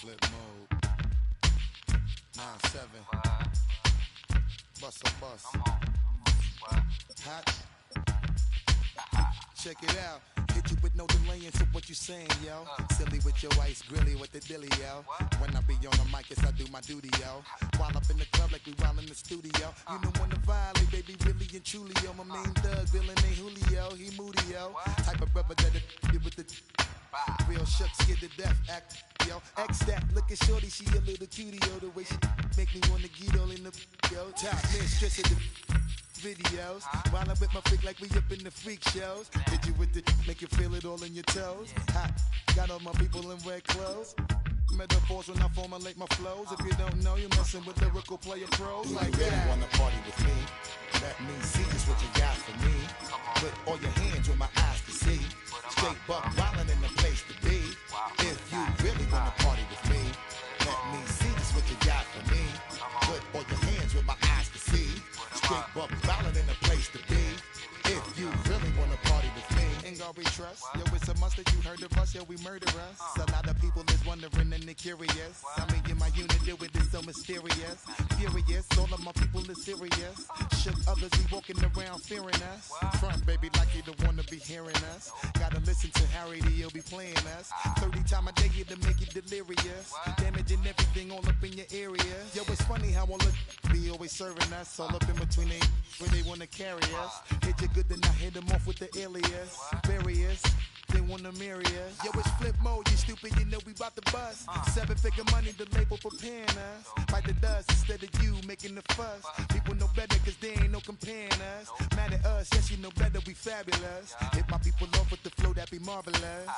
Flip mode. 9-7. Bust a bus. Hot. Check it out. Hit you with no delay into what you saying, yo. Silly with your ice grilly with the dilly, yo. When I be on the mic, yes, I do my duty, yo. While up in the club like we while in the studio. You don't wanna violate, baby, really and truly, yo. My main thug, villain ain't Julio, he moody, yo. Type of brother that'll be with the real shook, scared to death, act, yo. X that, look at shorty, she a little cutie, yo. The way she make me wanna get all in the, yo. Top mistress of the videos, while I'm with my freak like we up in the freak shows. Hit you with the, make you feel it all in your toes. Hot, got all my people in red clothes. Metaphors when I formulate my flows. If you don't know, you're messing with lyrical player pros like that. You really wanna party with me? Let me see just what you got for me. Put all your hands where my eyes can see. Straight buck wildin' in the place to be. If you really wanna party with me, let me see just what you got for me. Put all your hands where my eyes can see. Straight buck wildin' in the place to be. If you really wanna party with me, ain't gonna be trust. Yo, it's a must that you heard of us, yo, we murder us. A lot of people is wondering and they're curious. I mean, in my unit, do it is so mysterious. Furious, all of my people is serious. Shook others be walking around fearing us. Front, baby, like you don't wanna be hearing us. Gotta listen to Harry, he'll be playing us. 30 times a day to make you delirious. Damaging everything all up in your area. Yo, it's funny how all the be always serving us. All up in between they where they wanna carry us. Hit you good, then I hit them off with the alias. Various, they wanna marry us. Yo, it's flip mode, you stupid, you know we bout to bust. 7-figure money, the label preparing us. Bite the dust instead of you making the fuss. People know better cause they ain't no comparing us. Mad at us, yes you know better, we fabulous. Hit my people off with the flow, that be marvelous.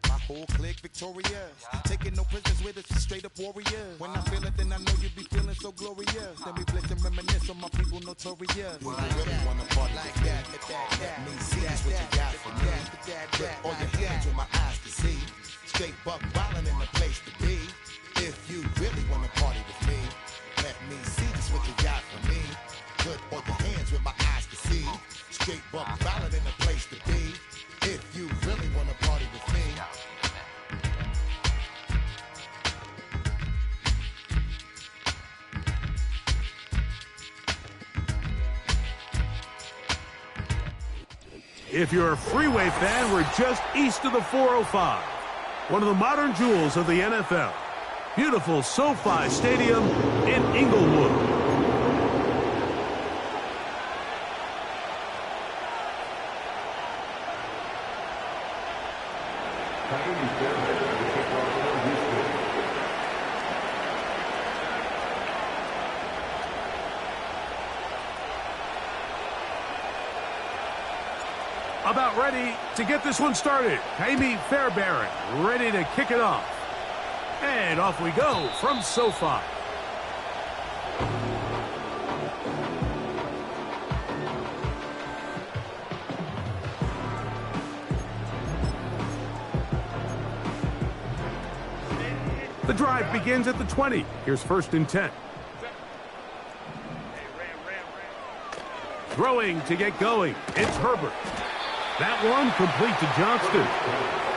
My whole clique victorious. Taking no prisoners with us, straight up warriors. When I feel it, then I know you be feeling so glorious. Then we blitz and reminisce on my people notorious. You really wanna party like that, let me see just what you got for me. Put all your hands where my eyes can see. Straight buck wildin' in the place to be. If you really wanna party with me, let me see just what you got for me. Put all your hands where my eyes can see. Straight buck wildin' in the place to be. If you really wanna party with me. If you're a freeway fan, we're just east of the 405. One of the modern jewels of the NFL. Beautiful SoFi Stadium in Inglewood. About ready to get this one started. Amy Fairbairn ready to kick it off. And off we go from SoFi. The drive begins at the 20. Here's 1st and 10. Throwing to get going. It's Herbert. That one complete to Johnston.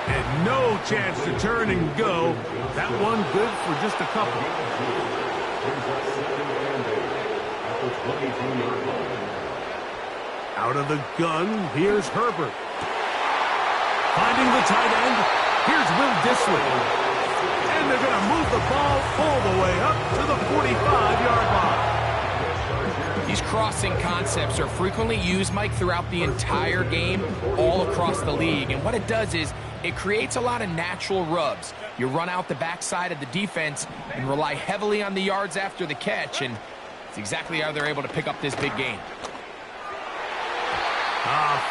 And no chance to turn and go. That one good for just a couple. Out of the gun, here's Herbert. Finding the tight end, here's Will Dissly. And they're going to move the ball all the way up to the 45-yard line. These crossing concepts are frequently used, Mike, throughout the entire game, all across the league. And what it does is it creates a lot of natural rubs. You run out the backside of the defense and rely heavily on the yards after the catch, and it's exactly how they're able to pick up this big gain.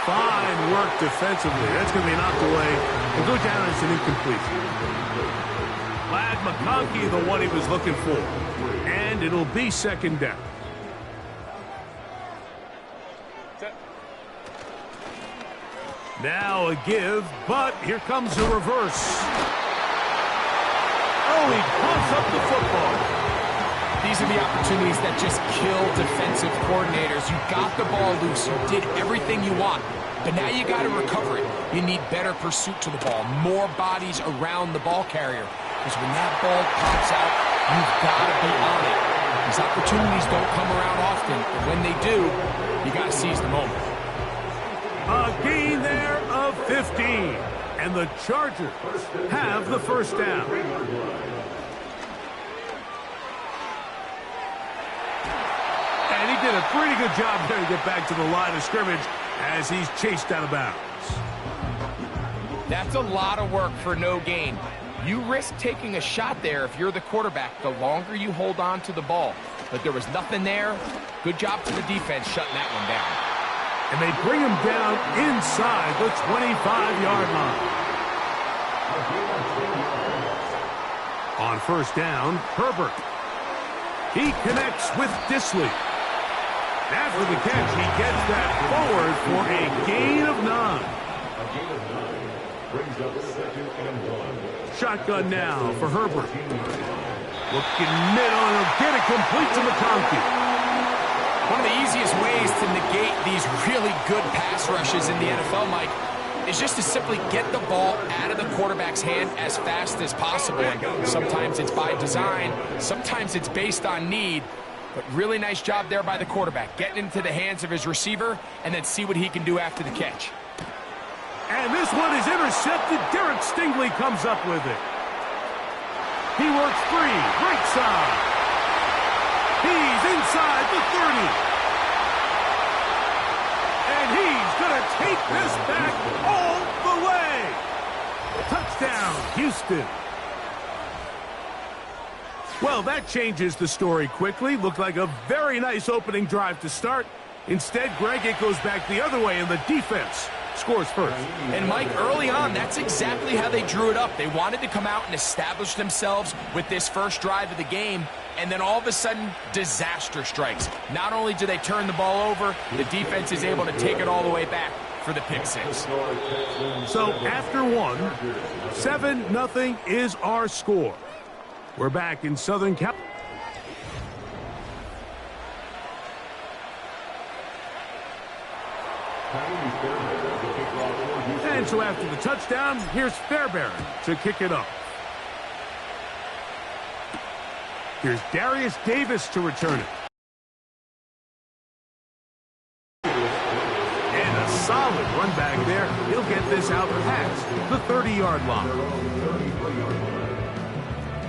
Fine work defensively. That's going to be knocked away and go down as an incompletion. Glad McConkey, the one he was looking for. And it'll be 2nd down. Now a give, but here comes the reverse. Oh, he pumps up the football. These are the opportunities that just kill defensive coordinators. You got the ball loose. You did everything you want. But now you got to recover it. You need better pursuit to the ball, more bodies around the ball carrier. because when that ball pops out, you've got to be on it. These opportunities don't come around often, and when they do, you got to seize the moment. A gain there of 15, and the Chargers have the first down. And he did a pretty good job there to get back to the line of scrimmage as he's chased out of bounds. That's a lot of work for no gain. You risk taking a shot there if you're the quarterback the longer you hold on to the ball. But there was nothing there. Good job to the defense shutting that one down. And they bring him down inside the 25-yard line. On first down, Herbert. He connects with Disley. After the catch, he gets that forward for a gain of 9. Shotgun now for Herbert. Looking middle, and he'll get it complete to McConkey. One of the easiest ways to negate these really good pass rushes in the NFL, Mike, is just to simply get the ball out of the quarterback's hand as fast as possible. And sometimes it's by design, sometimes it's based on need. But really nice job there by the quarterback, getting into the hands of his receiver and then see what he can do after the catch. And this one is intercepted. Derek Stingley comes up with it. He works free, right side. He's inside the 30. And he's going to take this back all the way. Touchdown, Houston. Well, that changes the story quickly. Looked like a very nice opening drive to start. Instead, Greg, it goes back the other way, and the defense scores first. And Mike, early on, that's exactly how they drew it up. They wanted to come out and establish themselves with this first drive of the game, and then all of a sudden, disaster strikes. Not only do they turn the ball over, the defense is able to take it all the way back for the pick six. So after one, 7-0 is our score. We're back in Southern California. And so after the touchdown, here's Fairbairn to kick it off. Here's Darius Davis to return it. And a solid run back there. He'll get this out past the 30-yard line.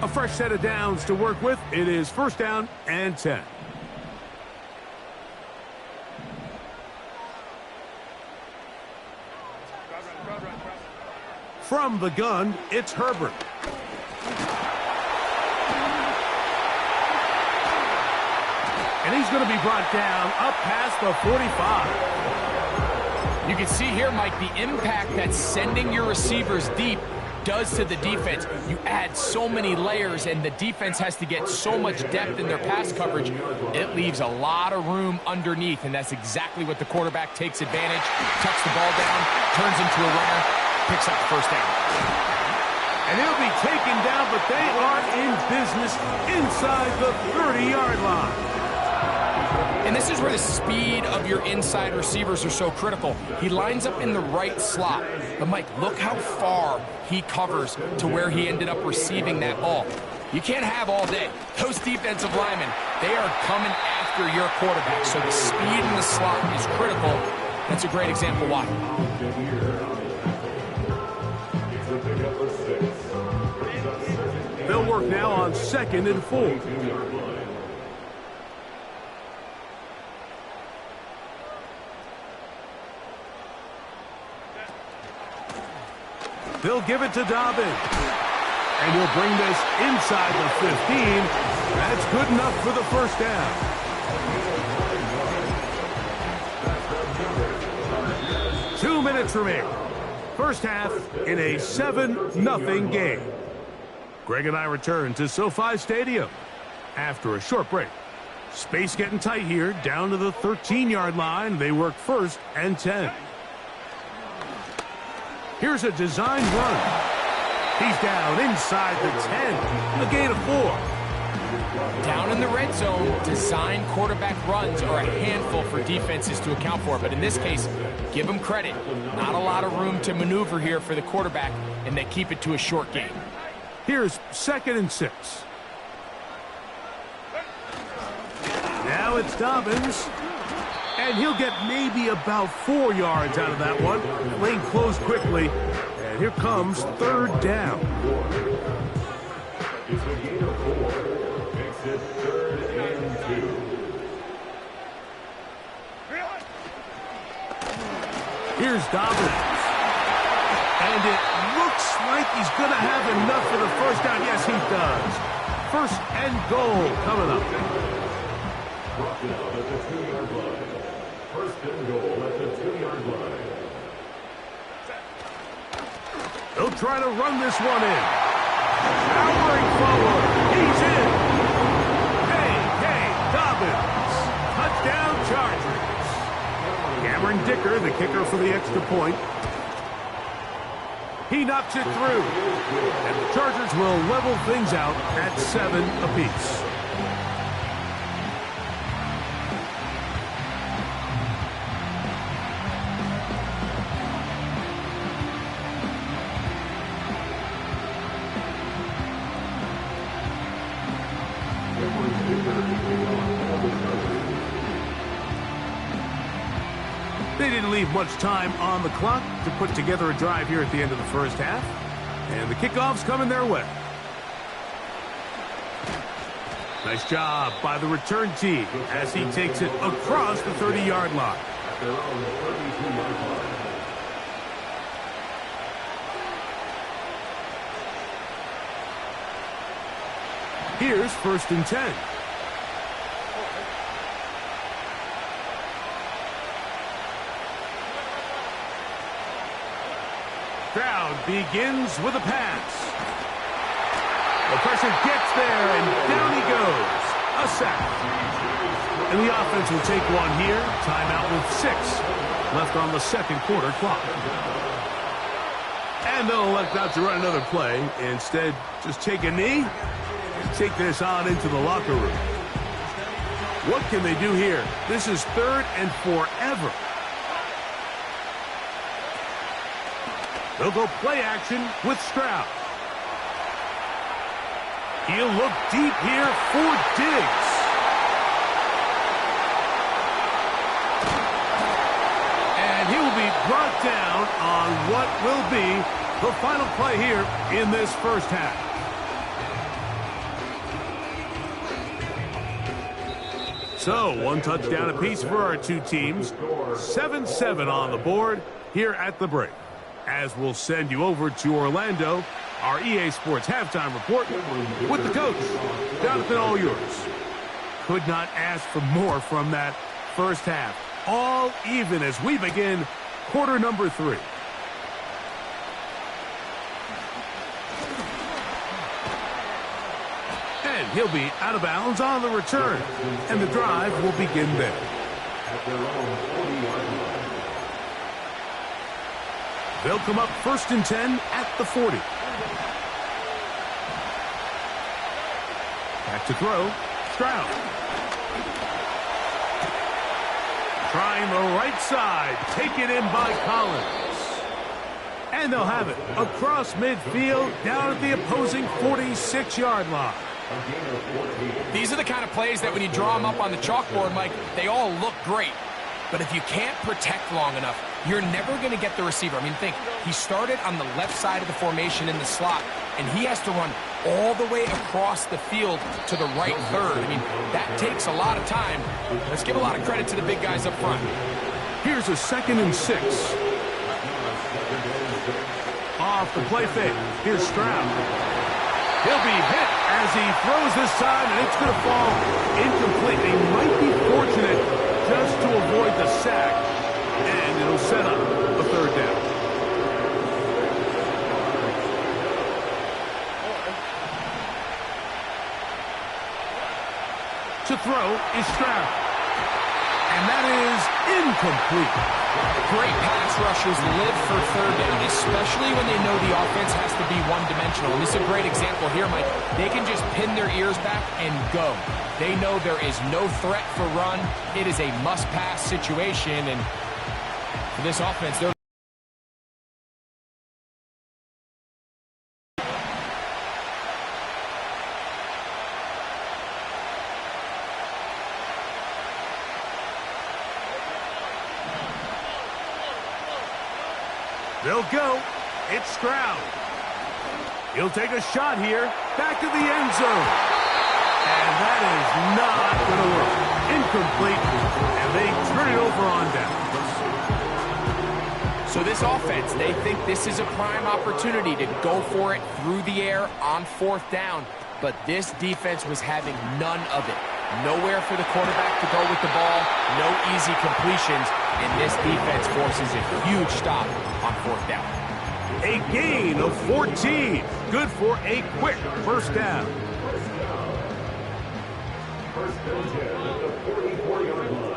A fresh set of downs to work with. It is first down and 10. From the gun, it's Herbert. And he's going to be brought down up past the 45. You can see here, Mike, the impact that sending your receivers deep does to the defense. You add so many layers, and the defense has to get so much depth in their pass coverage. It leaves a lot of room underneath, and that's exactly what the quarterback takes advantage. Tucks the ball down, turns into a runner, picks up the first down. And he'll be taken down, but they are in business inside the 30-yard line. And this is where the speed of your inside receivers are so critical. He lines up in the right slot. But, Mike, look how far he covers to where he ended up receiving that ball. You can't have all day. Those defensive linemen, they are coming after your quarterback. So the speed in the slot is critical. That's a great example why. They'll work now on 2nd and 4. They'll give it to Dobbins. And he'll bring this inside the 15. That's good enough for the first down. Two minutes remaining. First half in a 7-0 game. Greg and I return to SoFi Stadium after a short break. Space getting tight here, down to the 13-yard line. They work first and 10. Here's a design run. He's down inside the 10. A gain of 4. Down in the red zone, design quarterback runs are a handful for defenses to account for. But in this case, give them credit. Not a lot of room to maneuver here for the quarterback, and they keep it to a short game. Here's 2nd and 6. Now it's Dobbins. And he'll get maybe about 4 yards out of that one. Lane closed quickly. And here comes 3rd down. It's a gain of 4. Makes it 3rd and 2. Here's Dobbins. And it looks like he's going to have enough for the 1st down. Yes, he does. 1st and goal coming up. Brought down at the 2-yard line. 1st and goal at the 2-yard line. They'll try to run this one in. Powering forward. He's in. Hey, Dobbins. Touchdown Chargers. Cameron Dicker, the kicker for the extra point. He knocks it through. And the Chargers will level things out at 7 apiece. They didn't leave much time on the clock to put together a drive here at the end of the 1st half. And the kickoff's coming their way. Nice job by the return team as he takes it across the 30-yard line. At their own 32-yard line. Here's 1st and 10. Stroud begins with a pass. The pressure gets there, and down he goes. A sack. And the offense will take one here. Timeout with 6 left on the 2nd quarter clock. And they'll elect not to run another play. Instead, just take a knee and take this on into the locker room. What can they do here? This is 3rd and forever. They'll go play action with Stroud. He'll look deep here for Diggs. And he will be brought down on what will be the final play here in this 1st half. So, 1 touchdown apiece for our 2 teams. 7-7 on the board here at the break. As we'll send you over to Orlando, our EA Sports halftime report with the coach. Jonathan, all yours. Could not ask for more from that 1st half. All even as we begin quarter number 3. And he'll be out of bounds on the return. And the drive will begin there. At their own 40-yard line. They'll come up 1st and 10 at the 40. Back to throw. Stroud. Trying the right side. Taken in by Collins. And they'll have it across midfield down at the opposing 46-yard line. These are the kind of plays that when you draw them up on the chalkboard, Mike, they all look great. But if you can't protect long enough, you're never going to get the receiver. I mean, think, he started on the left side of the formation in the slot, and he has to run all the way across the field to the right third. I mean, that takes a lot of time. Let's give a lot of credit to the big guys up front. Here's a 2nd and 6. Off the play fake. Here's Stroud. He'll be hit as he throws this time, and it's going to fall incomplete. They might be fortunate just to avoid the sack, and it'll set up a 3rd down. To throw is Stroud. And that is incomplete. Great pass rushers live for 3rd down, especially when they know the offense has to be one-dimensional. And this is a great example here, Mike. They can just pin their ears back and go. They know there is no threat for run. It is a must-pass situation, and for this offense, they're They'll go. It's Stroud. He'll take a shot here. Back to the end zone. And that is not going to work. Incomplete. And they turn it over on down. So this offense, they think this is a prime opportunity to go for it through the air on 4th down. But this defense was having none of it. Nowhere for the quarterback to go with the ball. No easy completions. And this defense forces a huge stop on 4th down. A gain of 14. Good for a quick first down. First and 10 at the 44-yard line.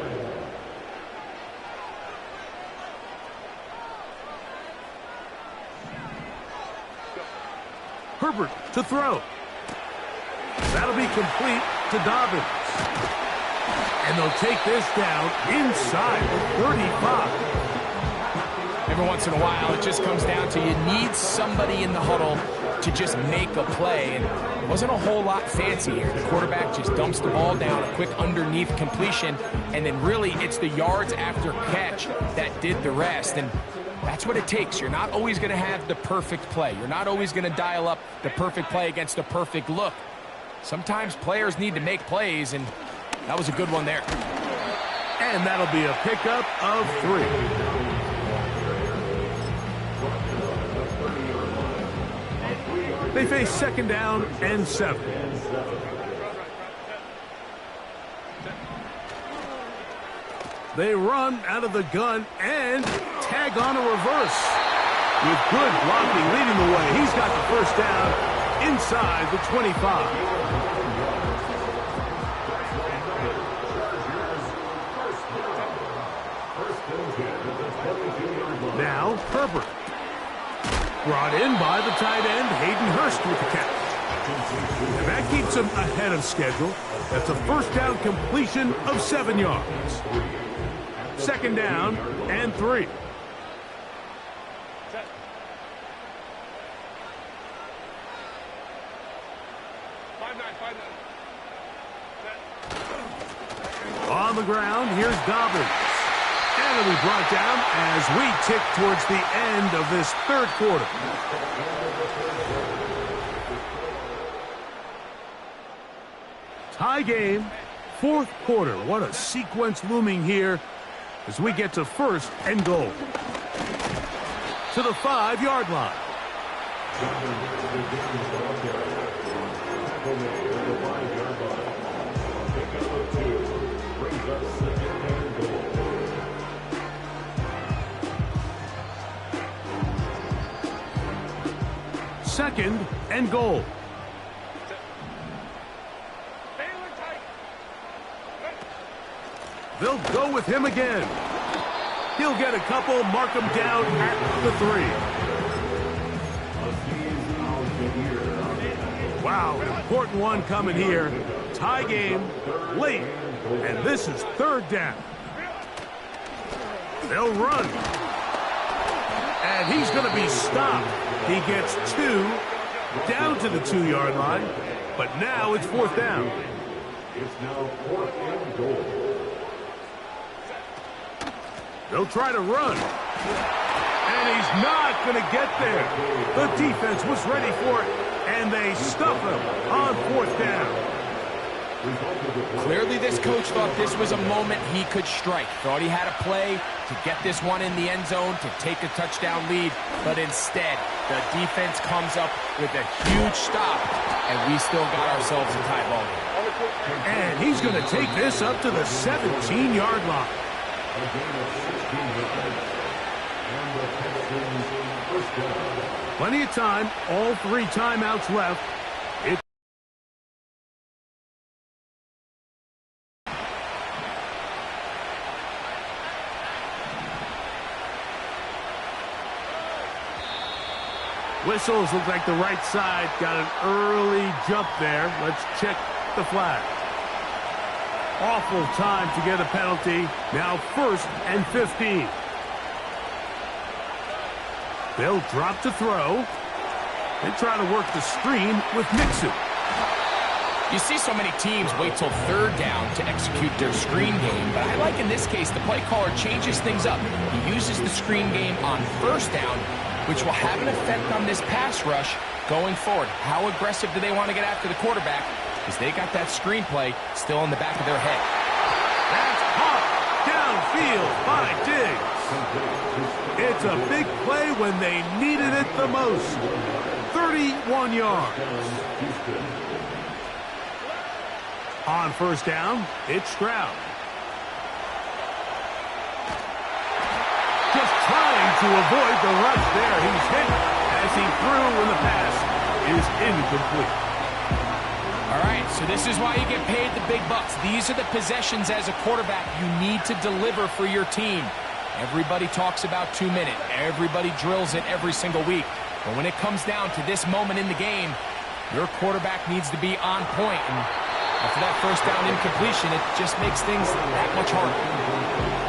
Herbert to throw. That'll be complete to Dobbins. And they'll take this down inside the 35. Every once in a while, it just comes down to you need somebody in the huddle to just make a play. And it wasn't a whole lot fancy here. The quarterback just dumps the ball down, a quick underneath completion, and then really it's the yards after catch that did the rest. And that's what it takes. You're not always going to have the perfect play. You're not always going to dial up the perfect play against the perfect look. Sometimes players need to make plays, and that was a good one there. And that'll be a pickup of 3. They face 2nd down and 7. They run out of the gun and tag on a reverse. With good blocking leading the way, he's got the first down inside the 25. Now Herbert. Brought in by the tight end, Hayden Hurst with the catch. And that keeps him ahead of schedule. That's a first down completion of 7 yards. 2nd down and 3. On the ground, here's Dobbins. And it'll be brought down as we tick towards the end of this 3rd quarter. Tie game, 4th quarter. What a sequence looming here as we get to 1st and goal. To the 5-yard line. Second and goal. They'll go with him again. He'll get a couple, mark him down at the 3. Wow, an important one coming here. Tie game, late, and this is 3rd down. They'll run. And he's going to be stopped. He gets 2 down to the 2-yard line, but now it's 4th down. It's now 4th and goal. They'll try to run. And he's not going to get there. The defense was ready for it, and they stuff him on 4th down. Clearly this coach thought this was a moment he could strike. Thought he had a play to get this one in the end zone to take a touchdown lead. But instead, the defense comes up with a huge stop, and we still got ourselves a tie ball game. And he's going to take this up to the 17-yard line. Plenty of time, all 3 timeouts left. Whistles look like the right side got an early jump there. Let's check the flag. Awful time to get a penalty. Now 1st and 15. They'll drop to throw. They try to work the screen with Mixon. You see so many teams wait till third down to execute their screen game, but I like in this case the play caller changes things up. He uses the screen game on first down, which will have an effect on this pass rush going forward. How aggressive do they want to get after the quarterback? Because they got that screen play still in the back of their head. That's caught downfield by Diggs. It's a big play when they needed it the most. 31 yards. On first down, it's Stroud. Just trying to avoid the rush there. He's hit as he threw when the pass is incomplete. All right, so this is why you get paid the big bucks. These are the possessions as a quarterback you need to deliver for your team. Everybody talks about 2 minutes. Everybody drills it every single week. But when it comes down to this moment in the game, your quarterback needs to be on point. And after that first down incompletion, it just makes things that much harder.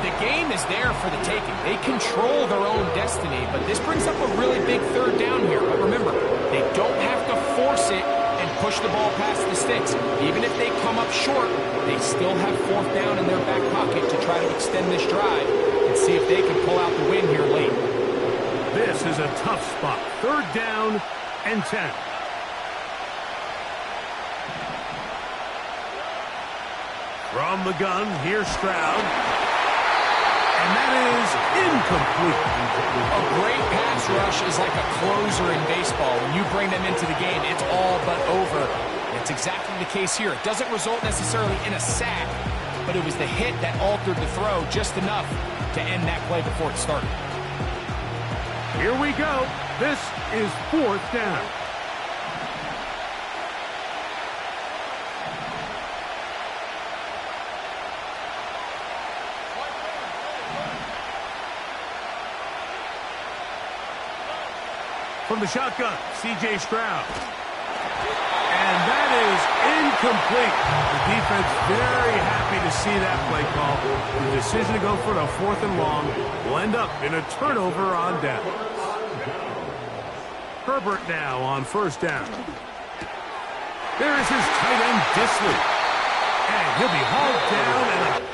The game is there for the taking. They control their own destiny, but this brings up a really big third down here. But remember, they don't have to force it and push the ball past the sticks. Even if they come up short, they still have fourth down in their back pocket to try to extend this drive and see if they can pull out the win here late. This is a tough spot. Third down and 10. From the gun, here's Stroud. And that is incomplete. A great pass rush is like a closer in baseball. When you bring them into the game, it's all but over. It's exactly the case here. It doesn't result necessarily in a sack, but it was the hit that altered the throw just enough to end that play before it started. Here we go. This is fourth down. From the shotgun, C.J. Stroud. And that is incomplete. The defense very happy to see that play call. The decision to go for the 4th and long will end up in a turnover on down. Herbert now on first down. There is his tight end, Disley. And he'll be hauled down and a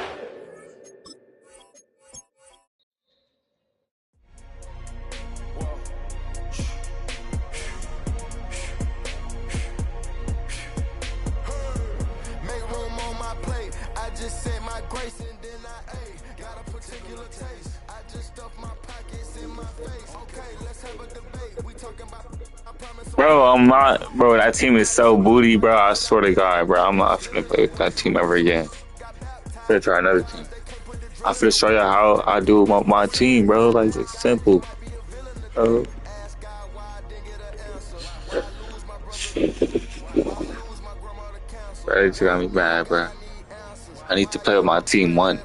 Bro, I'm not, bro, that team is so booty, bro. I swear to God, bro, I'm not finna play with that team ever again. I'm finna try another team. I'm finna show you how I do my team, bro. Like, it's simple. Bro, it just got me bad, bro. I need to play with my team one.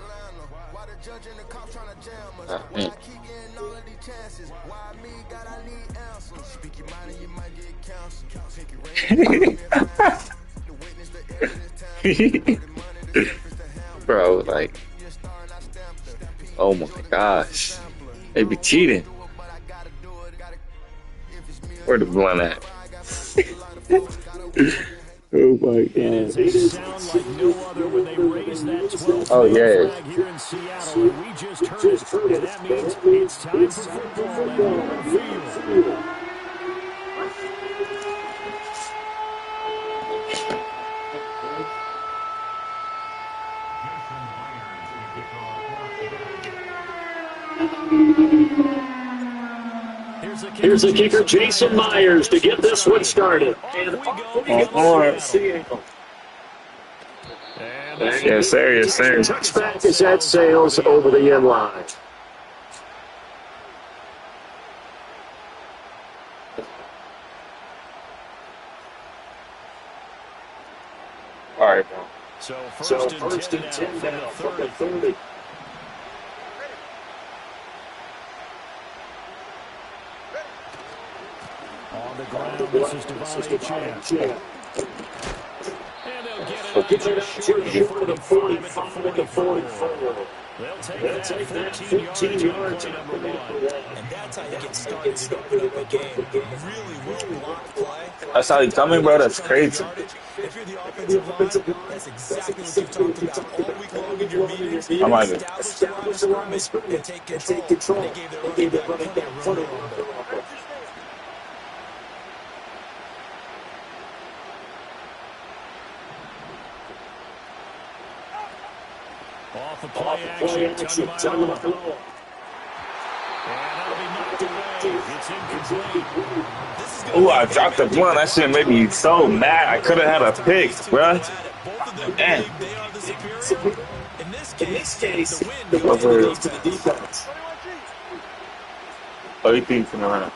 Bro, like, oh my gosh, they be cheating. Where the blunt at? Oh my God. Oh yeah. We just heard it, and that means it's time for football at home field. Here's the kicker, Jason Myers, to get this one started. And Yes, sir. Yes, sir. touchback is at Sales over the end line. All right, bro. So first and 10 now from the 30. On the ground, this is Devon Achane. And they'll get it out to the 45 at the 44. They'll take that 14 yards to number 1. And that's how you get started to open up a game. Really well-blocked play. That's how he coming, bro. That's crazy. If you're the offensive line, that's exactly what you've talked about all week long in your meetings. I'm like, Establish the line of scrimmage and take control. And they gave their running back plenty of room to rumble. Off the play action, Tagovailoa. And that'll be knocked away. It's incomplete. oh, I dropped the blunt. That shit made me so mad. I could have had a pick, bro. Damn. They are the superior. In this case, the win Over. goes to the defense. Oh, you think from around?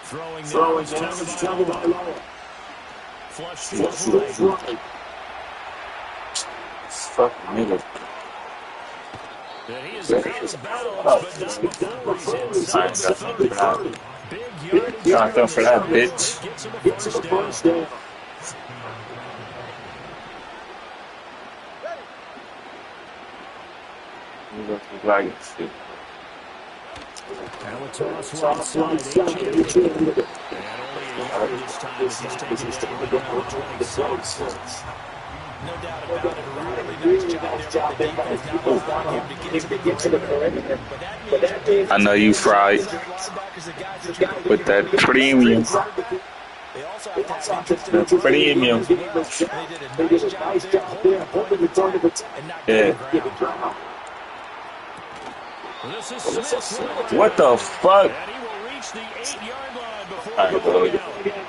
Throwing now is Tagovailoa. Flush to his right. Fucking nigga. And he is out of bounds, but not before he's inside the 30. Big yardage. Knocked up for that bitch. Gets him a first down. Like, Now a toss right side. And only a yard this time as he's taken down around the 26. No doubt about it. A really nice job there by the defense. Now allowing him to get to the perimeter. But that means I know you fried with that premium. they also have to have The premium. They did a nice job there holding the target and not Yeah. getting ground. This is Smith. What the fuck? And he will reach the 8-yard line before All right, going go out. ahead.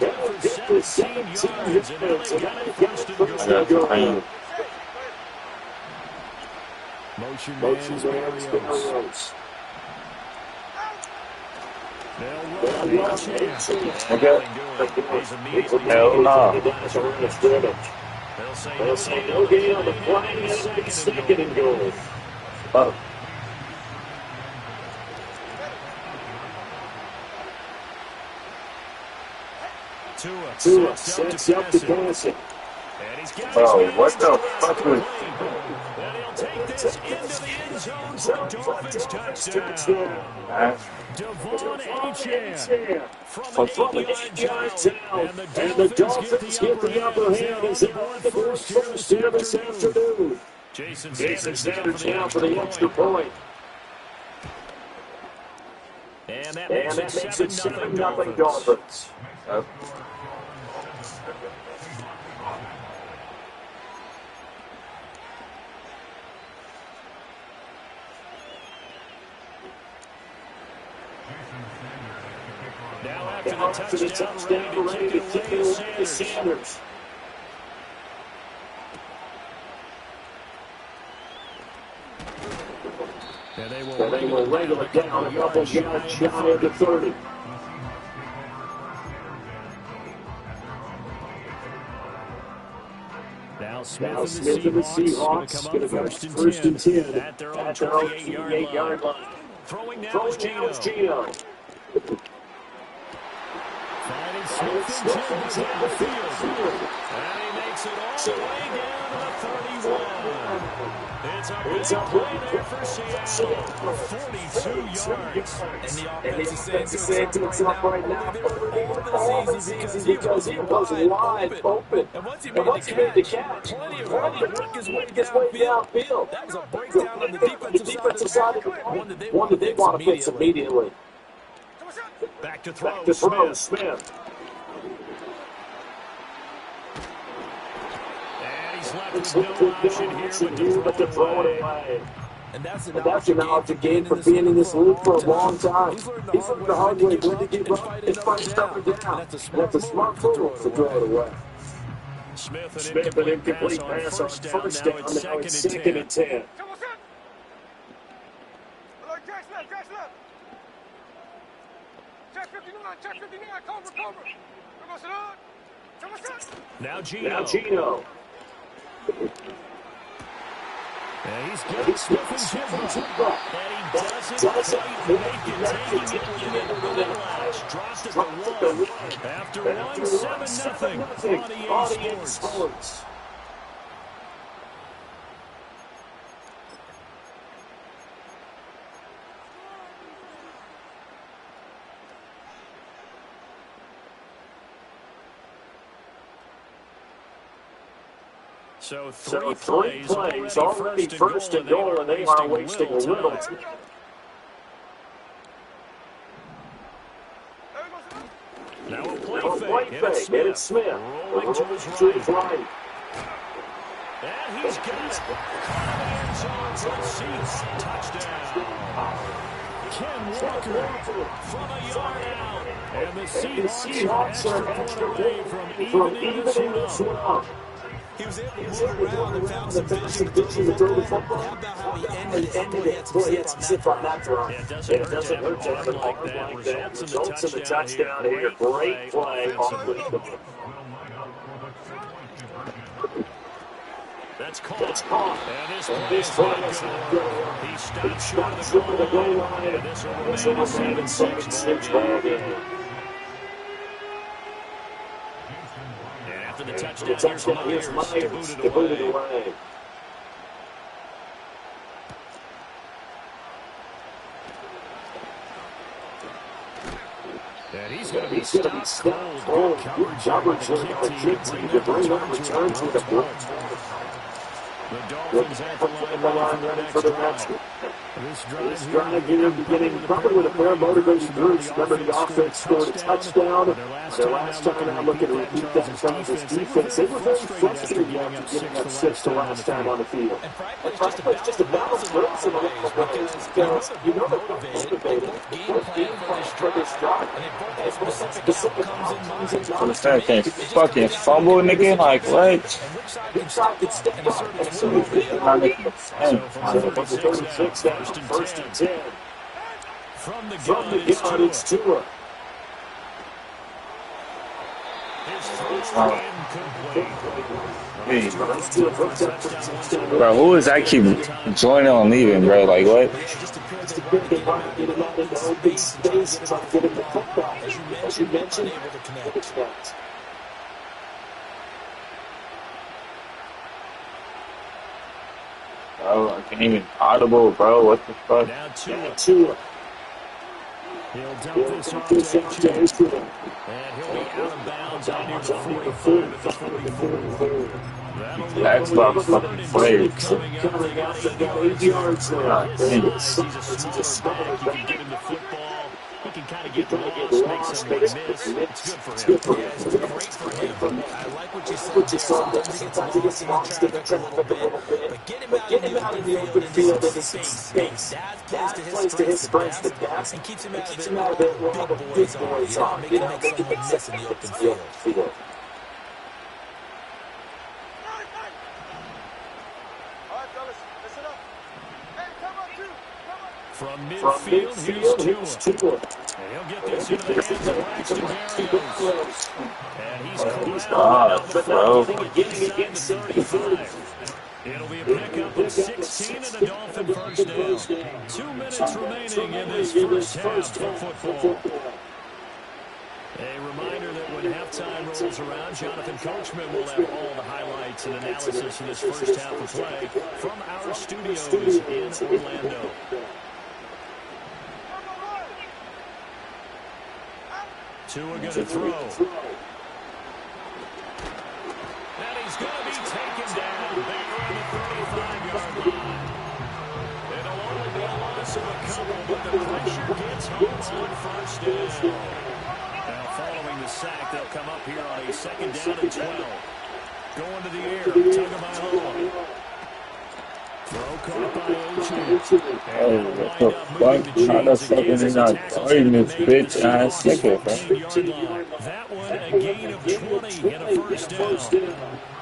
That one good for 17 yards, and now they've got it first and I got goal. the premium. Motion man is Barrios. They'll run the chance. Okay. He's immediately Hell no. They'll say no gain on the play, second and goal. Fuck. Tua sets up the passing. And he's got Bro, his what the fuck was... and he'll take this into the end zone for a Dolphins touchdown. Devon Achane from the 8-yard touchdown. And the Dolphins get the upper hand as they run the first here this afternoon. Jason Sanders down for the extra point. And that makes it 7-0 Dolphins. Now after the touchdown, ready to kick it away, Sanders. And they will wrangle it down a couple yards shy of the 30. Now Smith and the Seahawks going to come up first and 10 at their own 28-yard line. Throwing now is Gino. Finding Smith and Jim down the field. And he makes it all the way down to the 31. It's a big play there for Seattle. 42 yards. And the offense is saying to itself right now, all this is easy because he was wide open. And once he made the catch, plenty of room to work his way downfield. That was a breakdown on the defensive side of the ball. One that they want to fix immediately. Back to throw, Smith. And he's left with no option here but to throw it away. And that's an knowledge to gain from being in this league for a long time. He's learned the hard way when to give up and fight up and down. That's a smart move to throw it away. Smith, an incomplete pass on first down. Now it's second and 10. Now Gino. And he's got Smith and Jimba. And he doesn't quite make it, taking it within the last. Dropped at the 1. After 1, 7-0 on EA Sports. So three plays already first and goal, and they are wasting a little time. Now a play fake, and it's Smith. Rolling to his right. And he's got it. Caught in the end zone for the Seats. Touchdown. Ken Walker from a yard out. And the Seahawks are an extra point away from evening this one up. He was able to move around and found some vision to throw the football. How about how he ended it? Boy, he had some zip on that throw. Yeah, it doesn't hurt to have an arm like that. Results in the touchdown here. Great play offensively. That's caught. And this play is good. He stops short of the goal line. And this will remain a 7-6 ball game. After the touchdown, here's Myers to boot it away. And he's going to be stopped cold. Good coverage on the kick team to bring up return to the ball. The Dolphins have the line ready for the next one. This drive here beginning probably with a pair of motivated groups. Remember, the offense scored a touchdown. Their last time out, looking to repeat that in front of his defense. They were very frustrated getting up 6 the last time on the field. And frankly, it's just a balance of ways because you know they're motivated. They both game plan for this drive. And they both have specific outcomes in mind. This guy can't fucking fumble, nigga. Like, what? Which side can step up and So, First and 10. From the gun, it's Tua. Hey. Bro, who is that keep joining and leaving, bro? Like, what? As you mentioned, able to connect. Bro, I can't even audible, bro. What the fuck? Now Tua. He'll dump this off to H2. And he'll be out of bounds out near the 45 at the 44. Xbox fucking players. Coming out to go 8 yards there. He's a smart back. You can get him the football. He can kind of get lost, make some miss. It's good for him. Yeah, it's great for him. I like what you said there. Sometimes he gets lost in the traffic a little bit. But get him out in the open field into some space. That plays to his strengths the best. And keeps him out of it where all the big boys are. Make someone miss in the open field. From midfield, here's Tua. And he'll get this into the hands of Braxton Berrios. And he's caught out getting against 35. It'll be a pickup of 16 and a Dolphin first down. 2 minutes remaining in this first half of football. A reminder that when halftime rolls around, Jonathan Coachman will have all the highlights and analysis of this first half of play from our studios in Orlando. Tua going to throw. And he's going to be taken down back around the 35-yard line. It'll only be a loss of a couple, but the pressure gets home on first down. Now following the sack, they'll come up here on a second down and 12. Going to the air, Tagovailoa. Throw caught by H. Oh, what the fuck? How the fuck is he not guarding this bitch ass nigga, bro? That one, a gain of 20 and a first down.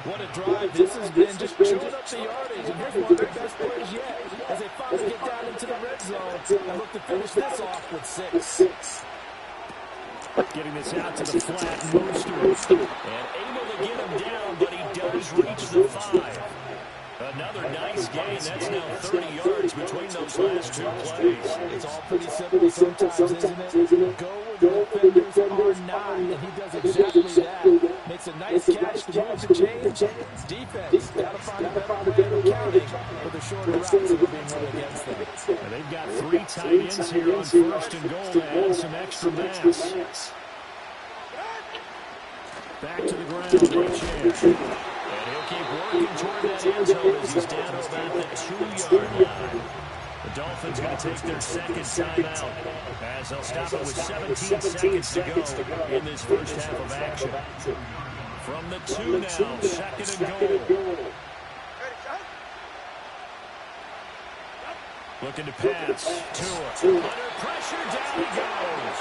What a drive this has been, just chewing up the yardage. And here's one of their best plays yet as they finally get down into the red zone and look to finish this off with 6. Getting this out to the flat, moves to it. And able to get him down, but he does reach the 5. Another nice gain. That's now 30 yards between those last two plays. It's all pretty simple sometimes, isn't it? Go where the defenders are not, and he does exactly that. Makes a nice catch to move the chains. Defense, got to find a better way of counting for the shorter routes that are being run against them. And they've got 3 tight ends here on first and goal to add some extra mass. Back to the ground, H. And he'll keep working toward that end zone as he's down to about the 2-yard line. The Dolphins going to take their second timeout as they'll stop it with 17 seconds to go in this first half of action. From the 2 now, second and goal. Looking to pass. Tua. Under pressure, down he goes.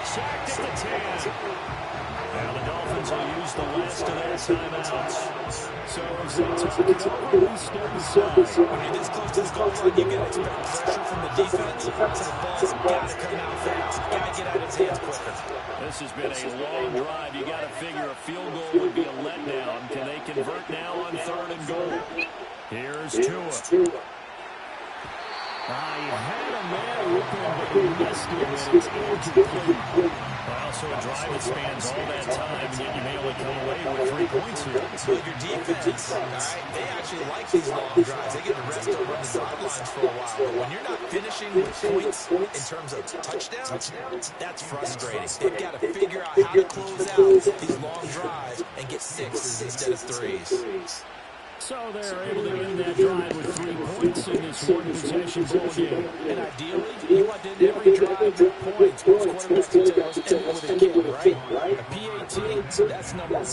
Sacked at the 10. Now the Dolphins will use the last of their timeouts. So as they talk it over, we step aside. When you're this close to the goal line, you got to expect pressure from the defense. So the ball's got to come out fast. Got to get out of his hands quicker. This has been a long drive. You got to figure a field goal would be a letdown. Can they convert now on third and goal? Here's Tua. He had a man open, but he missed it, and it's incomplete. Well, so a drive that spans all that time, and yet you may only come away with 3 points here. Well, your defense, all right, they actually like these long drives. They get the rest of running sidelines for a while. But when you're not finishing with points in terms of touchdowns, that's frustrating. They've got to figure out how to close out these long drives and get 6s instead of 3s. So they're able to end that drive with 3 points in this one-possession ball game. And ideally, you want to end every drive with points. Most quarterbacks will tell us end with a kick, right? A PAT, that's number 1.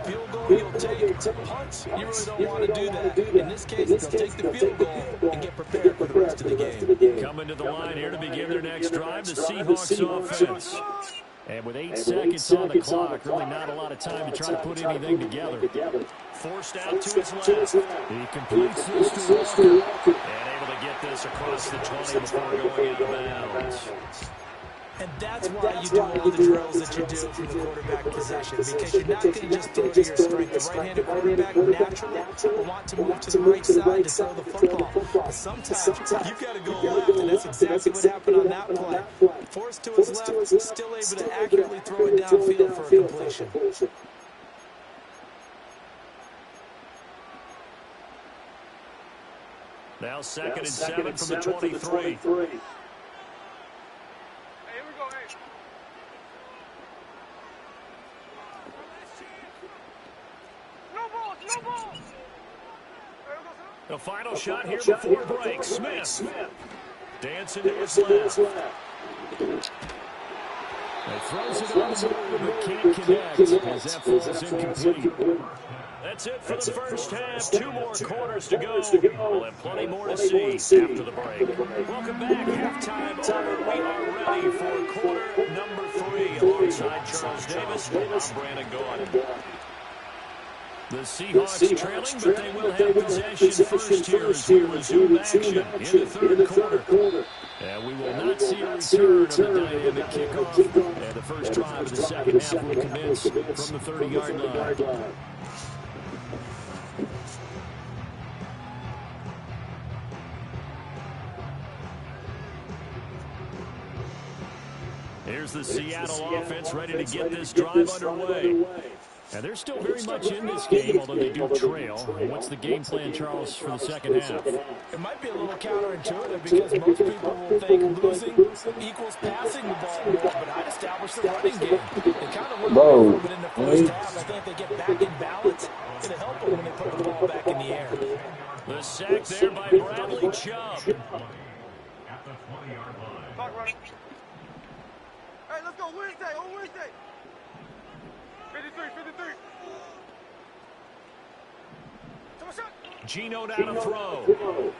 Field goal, you'll take. Punts, you really don't want to do that. In this case, they'll take the field goal and get prepared for the rest of the game. Coming to the line here to begin their next drive, the Seahawks offense. And with 8 seconds on the clock, really not a lot of time to try to put anything together. Forced out to his left. He completes this to Walker. And able to get this across the 20 before going out of bounds. And that's why you do all the drills that you do from the quarterback position, because you're not going to just throw to your strength. The right-handed quarterback naturally will want to move to the right side to throw the football. But sometimes you've got to go left, and that's exactly what happened on that play. Forced to his left, still able to accurately throw it downfield for a completion. Now second and 7 from the 23. The final shot here before break. Smith. Dancing to his left. He throws it on the move, but can't connect as that falls incomplete. That's it for the first half. 2 more quarters to go. We'll have plenty more to see after the break. Welcome back. Halftime over. We are ready for quarter number 3. Alongside Charles Davis, I'm Brandon Gaudin. The Seahawks trailing, but they will have possession first here as we resume action in the third quarter. And we will not see a return of the dynamic kickoff. And the first drive of the second half will commence from the 30-yard line. Here's the Seattle offense ready to get this drive underway. And they're still very much in this game, although they do trail. What's the game plan, Charles, for the second half? It might be a little counterintuitive because most people will think losing equals passing the ball more, but I'd establish the running game. They kind of went away from it in the first half. I think they get back in balance. It'll help them when they put the ball back in the air. The sack there by Bradley Chubb. At the 20-yard line. Hey, let's go Wednesday, on Wednesday. 53. Geno down to throw.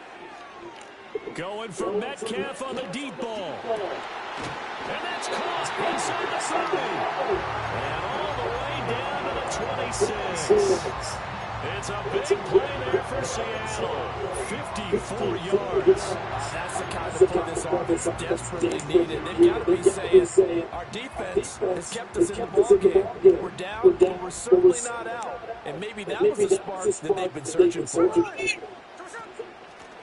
Going for Metcalf on the deep ball. And that's caught inside the 30. And all the way down to the 26. It's a big play there for Seattle. 54 yards. That's the kind of play this offense desperately needed. They've got to be saying, our defense has kept us in the ballgame. We're down, but we're certainly not out. And maybe that was the spark that they've been searching for.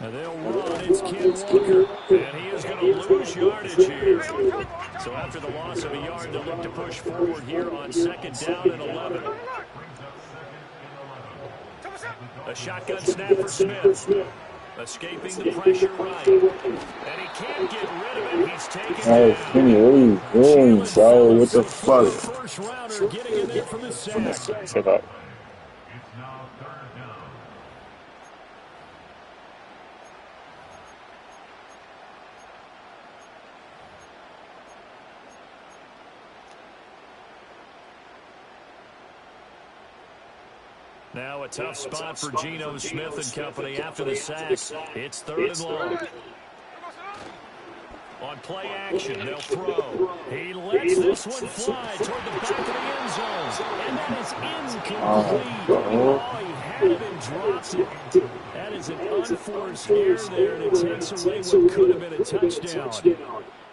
And they'll run. It's Ken Walker. And he is going to lose yardage here. So after the loss of a yard, they'll look to push forward here on second down and 11. A shotgun snap for Smith. Escaping the pressure right. And he can't get rid of it. He's taken Hey, Kenny, what are you doing, bro? What the fuck? First rounder getting in there for the sack. Shut up. Now third down. Now a tough spot for Geno Smith and company after the sack. It's third and long. On play action, they'll throw. He lets this one fly toward the back of the end zone. And that is incomplete. Oh, he had been dropped. That is an unforced error there, and it takes away what could have been a touchdown.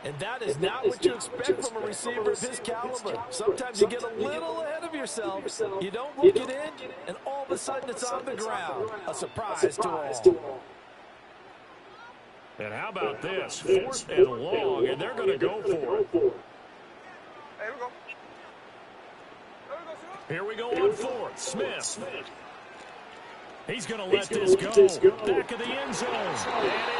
And that is not what you expect from a receiver of his caliber. Sometimes you get a little ahead of yourself. You don't look it in, and all of a sudden it's on the ground. A surprise to all. And how about this? Fourth and long, and they're going to go for it. Here we go on fourth. Smith. He's going to let this go. Back of the end zone. And